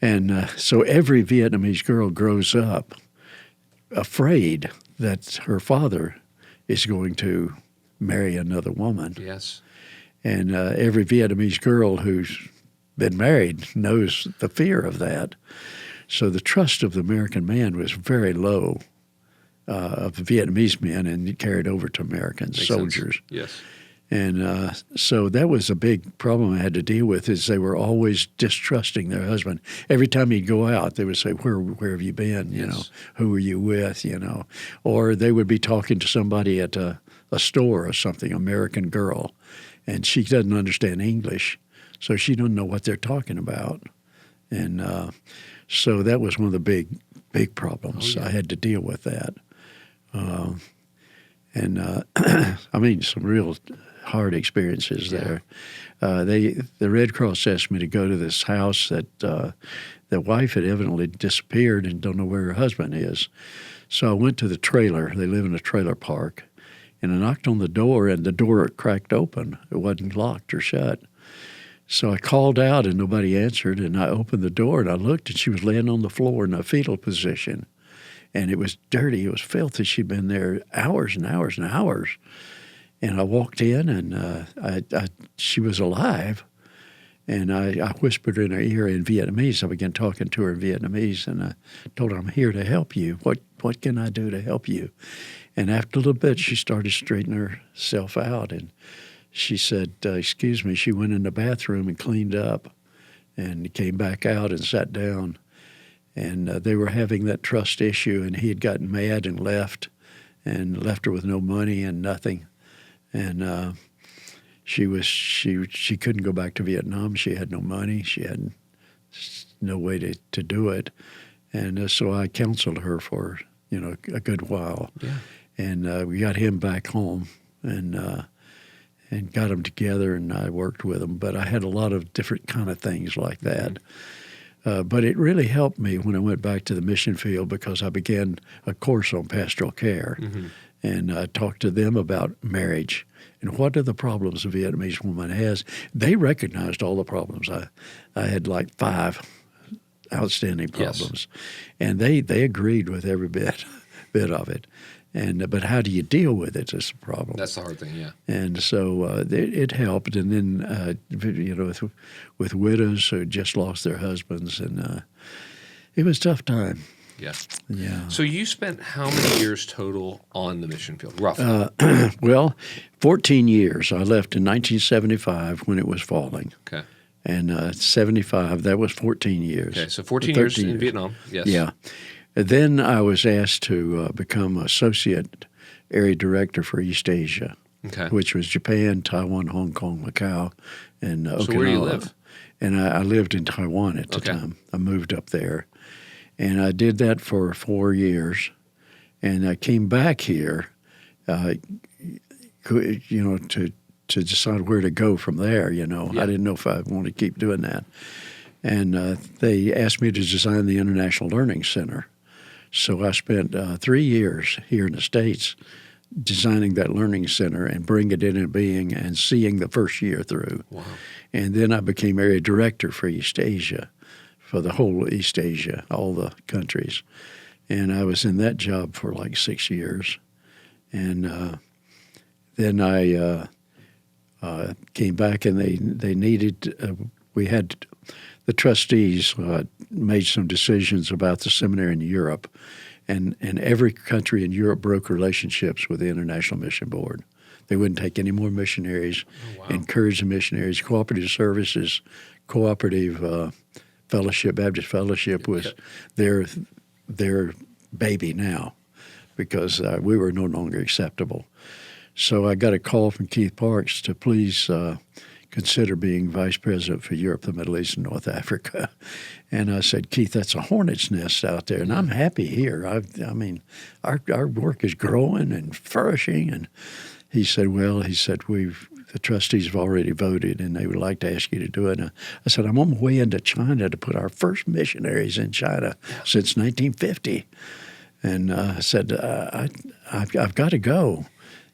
And so every Vietnamese girl grows up afraid that her father is going to marry another woman. Yes. And every Vietnamese girl who's been married knows the fear of that. So the trust of the American man was very low of the Vietnamese men, and it carried over to American soldiers. Sense. Yes. And so that was a big problem I had to deal with, is they were always distrusting their husband. Every time he'd go out, they would say, where have you been? You know, who are you with? You know, or they would be talking to somebody at a store or something, American girl, and she doesn't understand English, so she doesn't know what they're talking about. And so that was one of the big problems. I had to deal with that. I mean, some real hard experiences there. The Red Cross asked me to go to this house that the wife had evidently disappeared and don't know where her husband is. So I went to the trailer. They live in a trailer park. And I knocked on the door, and the door cracked open. It wasn't locked or shut. So I called out, and nobody answered. And I opened the door, and I looked, and she was laying on the floor in a fetal position. And it was dirty. It was filthy. She'd been there hours and hours and hours. And I walked in, and she was alive. And I whispered in her ear in Vietnamese. I began talking to her in Vietnamese, and I told her, I'm here to help you. What can I do to help you? And after a little bit, she started straightening herself out. And she said, excuse me. She went in the bathroom and cleaned up and came back out and sat down. And they were having that trust issue, and he had gotten mad and left her with no money and nothing. And she couldn't go back to Vietnam. She had no money. She had no way to do it. And so I counseled her for a good while. Yeah. And we got him back home and got them together, and I worked with them. But I had a lot of different kind of things like that. But it really helped me when I went back to the mission field, because I began a course on pastoral care. And I talked to them about marriage and what are the problems a Vietnamese woman has. They recognized all the problems. I had like 5 outstanding problems, and they agreed with every bit of it. But how do you deal with it is the problem. That's the hard thing, yeah. And so it helped. And then, with widows who just lost their husbands, and it was a tough time. Yeah. Yeah. So you spent how many years total on the mission field, roughly? Well, 14 years. I left in 1975 when it was falling. Okay. And 75, that was 14 years. Okay, so 14 years in Vietnam, yes. Yeah. Then I was asked to become associate area director for East Asia, which was Japan, Taiwan, Hong Kong, Macau, and Okinawa. So where do you live? And I lived in Taiwan at the time. I moved up there. And I did that for 4 years. And I came back here, to decide where to go from there, I didn't know if I wanted to keep doing that. And they asked me to design the International Learning Center. So I spent 3 years here in the States designing that learning center and bringing it into being and seeing the first year through. Wow. And then I became area director for East Asia, for the whole East Asia, all the countries. And I was in that job for like 6 years. And then I came back, and they needed we had the trustees made some decisions about the seminary in Europe, and every country in Europe broke relationships with the International Mission Board. They wouldn't take any more missionaries, wow. encourage the missionaries. Cooperative Services, Cooperative Fellowship, Baptist Fellowship was their baby now because we were no longer acceptable. So I got a call from Keith Parks to please consider being vice president for Europe, the Middle East, and North Africa. And I said, Keith, that's a hornet's nest out there, and I'm happy here. I mean, our work is growing and flourishing. And he said, the trustees have already voted, and they would like to ask you to do it. And I said, I'm on my way into China to put our first missionaries in China since 1950. And I said, I've got to go.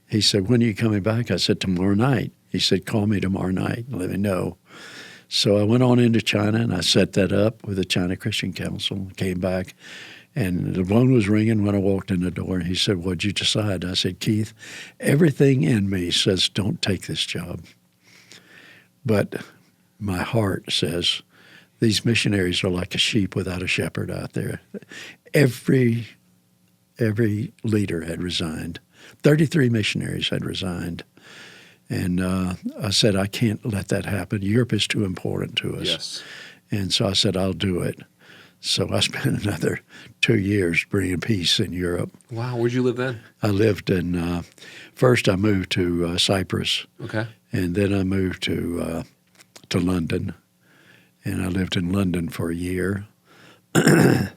He said, when are you coming back? I said, tomorrow night. He said, call me tomorrow night and let me know. So I went on into China, and I set that up with the China Christian Council, came back, and the phone was ringing when I walked in the door. And he said, what'd you decide? I said, Keith, everything in me says don't take this job. But my heart says these missionaries are like a sheep without a shepherd out there. Every leader had resigned. 33 missionaries had resigned. And I said, I can't let that happen. Europe is too important to us. Yes. And so I said, I'll do it. So I spent another 2 years bringing peace in Europe. Wow. Where'd you live then? I lived in, first I moved to Cyprus. Okay. And then I moved to London. And I lived in London for a year. And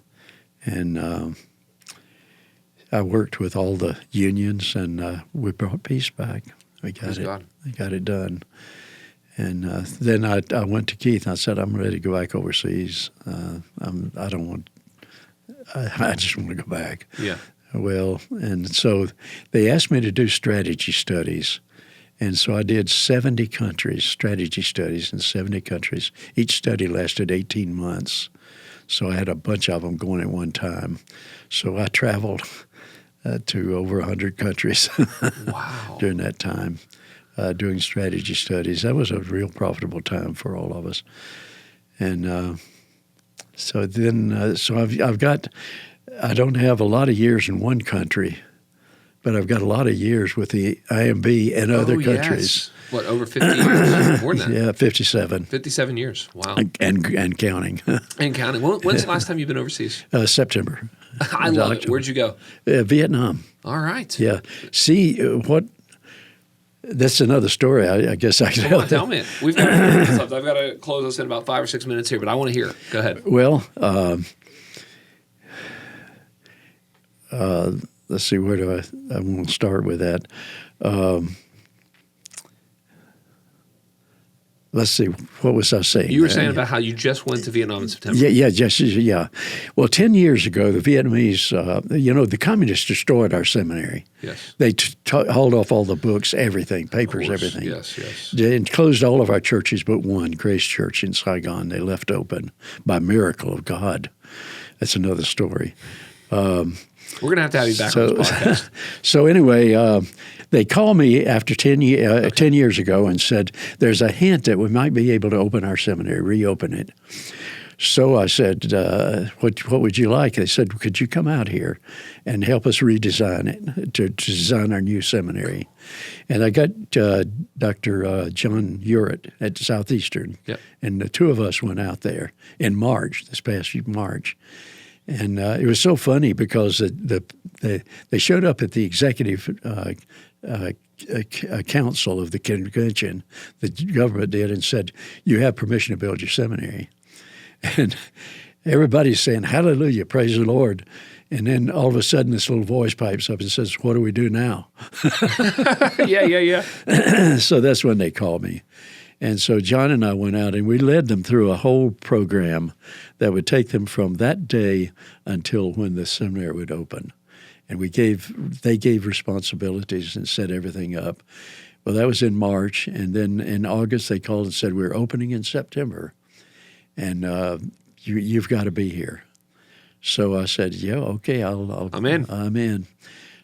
I worked with all the unions, and we brought peace back. We got We got it done. And then I went to Keith, and I said, I'm ready to go back overseas. I just want to go back. Yeah. Well, and so they asked me to do strategy studies. And so I did 70 countries, strategy studies in 70 countries. Each study lasted 18 months. So I had a bunch of them going at one time. So I traveled to over 100 countries Wow. during that time, doing strategy studies. That was a real profitable time for all of us. And so I don't have a lot of years in one country, but I've got a lot of years with the IMB and other countries. Yes. What, over 50 years? More than that. Yeah, 57. 57 years. Wow. And counting. And counting. When's the last time you've been overseas? September. I love it. Where'd you go? Vietnam. All right. Yeah. See, that's another story. I guess I can Tell me it. We've got 5 minutes left. I've got to close us in about 5 or 6 minutes here, but I want to hear it. Go ahead. Well, let's see, where do I want to start with that. Let's see, what was I saying? You were saying about how you just went to Vietnam in September. Yeah. Well, 10 years ago, the Vietnamese, the communists destroyed our seminary. Yes. They hauled off all the books, everything, papers, everything. Yes. They closed all of our churches but one, Grace Church in Saigon. They left open by miracle of God. That's another story. We're going to have you back on this podcast. So anyway, they called me after 10 years ago and said, there's a hint that we might be able to open our seminary, reopen it. So I said, what would you like? They said, could you come out here and help us redesign it, to design our new seminary? And I got Dr. John Urett at Southeastern, and the two of us went out there in March, this past March. And it was so funny because they showed up at the executive council of the convention, the government did, and said, you have permission to build your seminary. And everybody's saying, hallelujah, praise the Lord. And then all of a sudden this little voice pipes up and says, what do we do now? Yeah. So that's when they called me. And so John and I went out and we led them through a whole program that would take them from that day until when the seminary would open. And they gave responsibilities and set everything up. Well, that was in March. And then in August, they called and said, we're opening in September. And you've got to be here. So I said, yeah, okay, I'm in.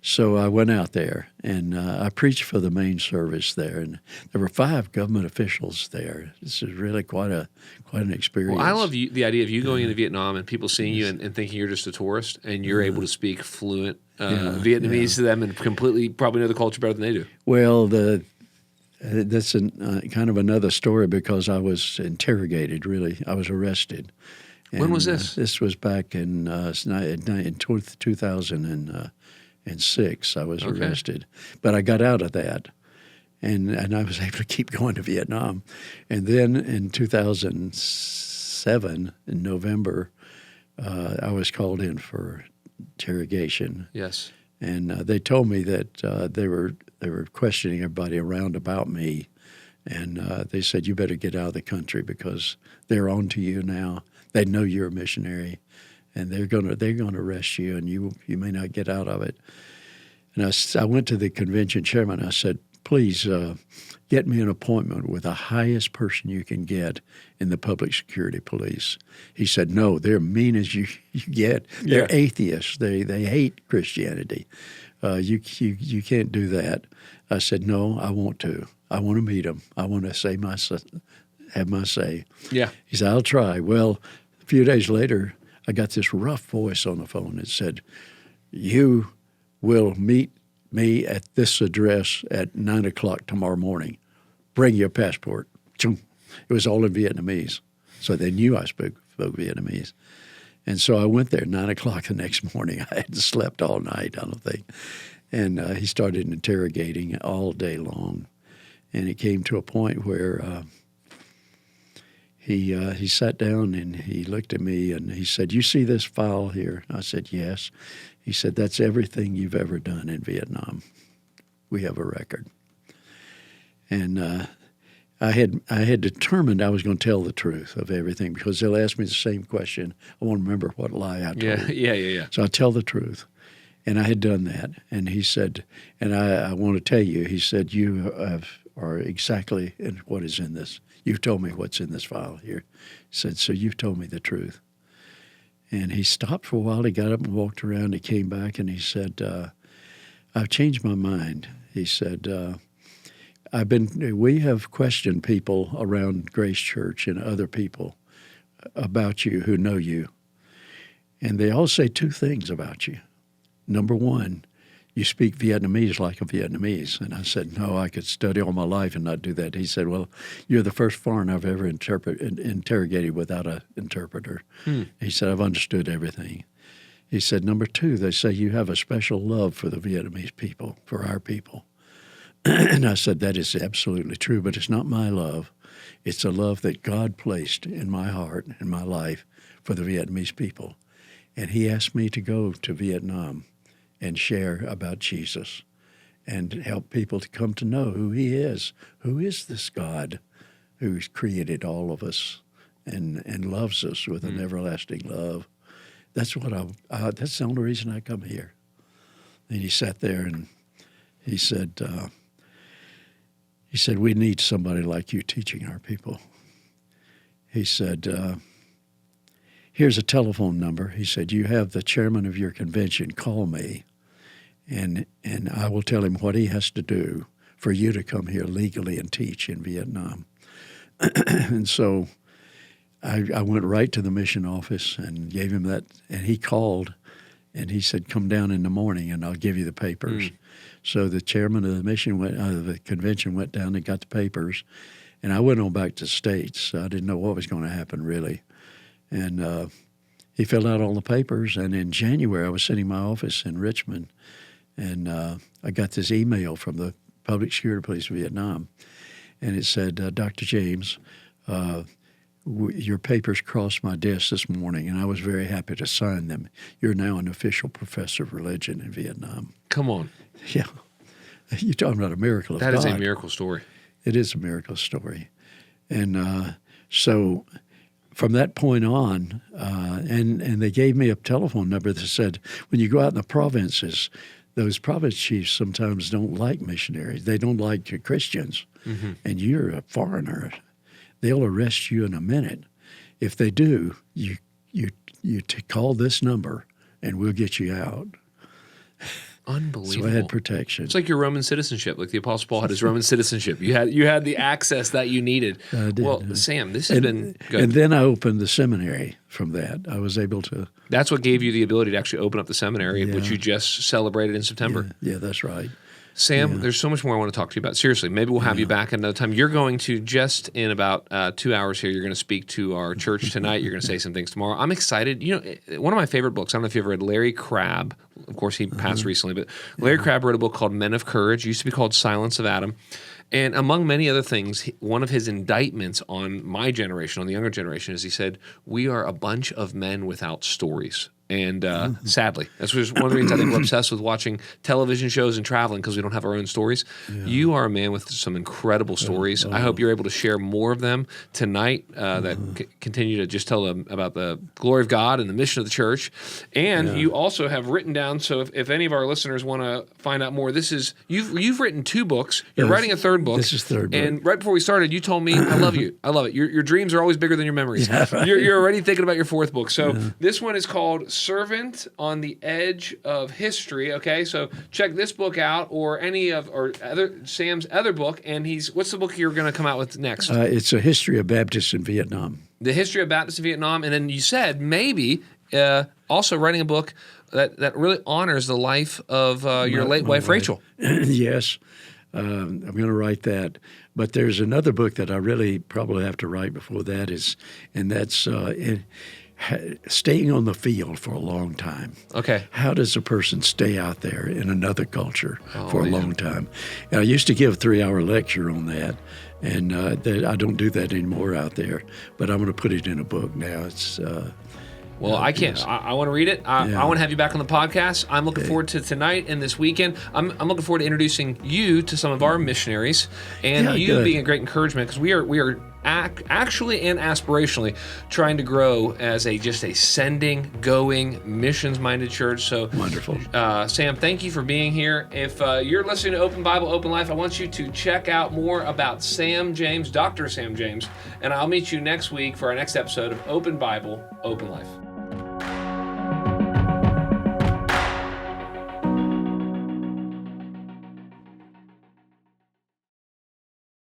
So I went out there, and I preached for the main service there, and there were 5 government officials there. This is really quite an experience. Well, I love the idea of you going into Vietnam and people seeing you and thinking you're just a tourist, and you're able to speak fluent Vietnamese to them and completely probably know the culture better than they do. Well, that's kind of another story because I was interrogated, really. I was arrested. When was this? This was back in 2006. I was arrested. But I got out of that, and I was able to keep going to Vietnam. And then in 2007, in November, I was called in for interrogation. Yes. And they told me that they were questioning everybody around about me, and they said, "You better get out of the country because they're on to you now. They know you're a missionary, and they're gonna arrest you, and you may not get out of it." And I went to the convention chairman. I said, "Please get me an appointment with the highest person you can get in the public security police." He said, "No, they're mean as you get. They're atheists. They hate Christianity. You can't do that." I said, "No, I want to. I want to meet them. I want to have my say." Yeah. He said, "I'll try." Well, a few days later, I got this rough voice on the phone. It said, "You will meet me at this address at 9 o'clock tomorrow morning. Bring your passport." It was all in Vietnamese, so they knew I spoke Vietnamese. And so I went there at 9 o'clock the next morning. I hadn't slept all night, I don't think. And he started interrogating all day long. And it came to a point where he sat down and he looked at me and he said, "You see this file here?" I said, "Yes." He said, "That's everything you've ever done in Vietnam. We have a record." And I had determined I was going to tell the truth of everything because they'll ask me the same question. I won't remember what lie I told. Yeah. So I tell the truth. And I had done that. And he said, and I want to tell you, he said, "You are exactly in what is in this. You've told me what's in this file here." He said, "So you've told me the truth." And he stopped for a while. He got up and walked around. He came back and he said, "I've changed my mind." He said, we have questioned people around Grace Church and other people about you who know you. And they all say 2 things about you. Number 1, you speak Vietnamese like a Vietnamese." And I said, "No, I could study all my life and not do that." He said, "Well, you're the first foreigner I've ever interrogated without an interpreter." He said, "I've understood everything." He said, "Number 2, they say you have a special love for the Vietnamese people, for our people." And I said, "That is absolutely true, but it's not my love. It's a love that God placed in my heart and my life for the Vietnamese people." And he asked me to go to Vietnam and share about Jesus and help people to come to know who he is. Who is this God who's created all of us and loves us with an everlasting love? That's what that's the only reason I come here. And he sat there and he said, "We need somebody like you teaching our people." He said, "Here's a telephone number." He said, "You have the chairman of your convention call me, and I will tell him what he has to do for you to come here legally and teach in Vietnam." And so I went right to the mission office and gave him that, and he called, and he said, "Come down in the morning, and I'll give you the papers." So the chairman of the convention went down and got the papers, and I went on back to the States. I didn't know what was going to happen, really. And he filled out all the papers, and in January I was sitting in my office in Richmond, and I got this email from the Public Security Police of Vietnam, and it said, "Dr. James, your papers crossed my desk this morning, and I was very happy to sign them. You're now an official professor of religion in Vietnam." Come on. Yeah. You're talking about a miracle of God. That is a miracle story. It is a miracle story. And so from that point on, and they gave me a telephone number that said, when you go out in the provinces, those province chiefs sometimes don't like missionaries. They don't like Christians. And you're a foreigner. They'll arrest you in a minute. If they do, you call this number, and we'll get you out. Unbelievable. So I had protection. It's like your Roman citizenship, like the Apostle Paul had his Roman citizenship. You had the access that you needed. I did. Well, Sam, this has been good. And then I opened the seminary from that. I was able to. That's what gave you the ability to actually open up the seminary, which you just celebrated in September. Yeah, that's right. Sam, there's so much more I want to talk to you about. Seriously, maybe we'll have you back at another time. You're going to, just in about 2 hours here, you're going to speak to our church tonight. You're going to say some things tomorrow. I'm excited. You know, one of my favorite books, I don't know if you've ever read Larry Crabb. Of course, he passed recently, but Larry Crabb wrote a book called Men of Courage. It used to be called Silence of Adam. And among many other things, one of his indictments on my generation, on the younger generation, is he said, we are a bunch of men without stories. And sadly, that's one of the reasons I think we're obsessed with watching television shows and traveling, because we don't have our own stories. Yeah. You are a man with some incredible stories. I hope you're able to share more of them tonight that continue to just tell them about the glory of God and the mission of the church. And you also have written down, so if any of our listeners want to find out more, you've written 2 books. You're writing a 3rd book. This is 3rd book. And right before we started, you told me, I love you. I love it. Your dreams are always bigger than your memories. Yeah, right. You're already thinking about your 4th book. So this one is called Servant on the Edge of History. Okay, so check this book out, or Sam's other book. And what's the book you're going to come out with next? It's a history of Baptists in Vietnam. The history of Baptists in Vietnam, and then you said maybe also writing a book that really honors the life of your late wife, Rachel. Yes, I'm going to write that. But there's another book that I really probably have to write before that that's staying on the field for a long time. Okay. How does a person stay out there in another culture for a long time? And I used to give a 3-hour lecture on that, and I don't do that anymore out there. But I'm going to put it in a book now. It's well, I can't. Yes. I want to read it. I want to have you back on the podcast. I'm looking forward to tonight and this weekend. I'm looking forward to introducing you to some of our missionaries, and being a great encouragement, because we are actually and aspirationally trying to grow as just a sending, going, missions-minded church. So wonderful. Sam, thank you for being here. If you're listening to Open Bible, Open Life, I want you to check out more about Sam James, Dr. Sam James, and I'll meet you next week for our next episode of Open Bible, Open Life.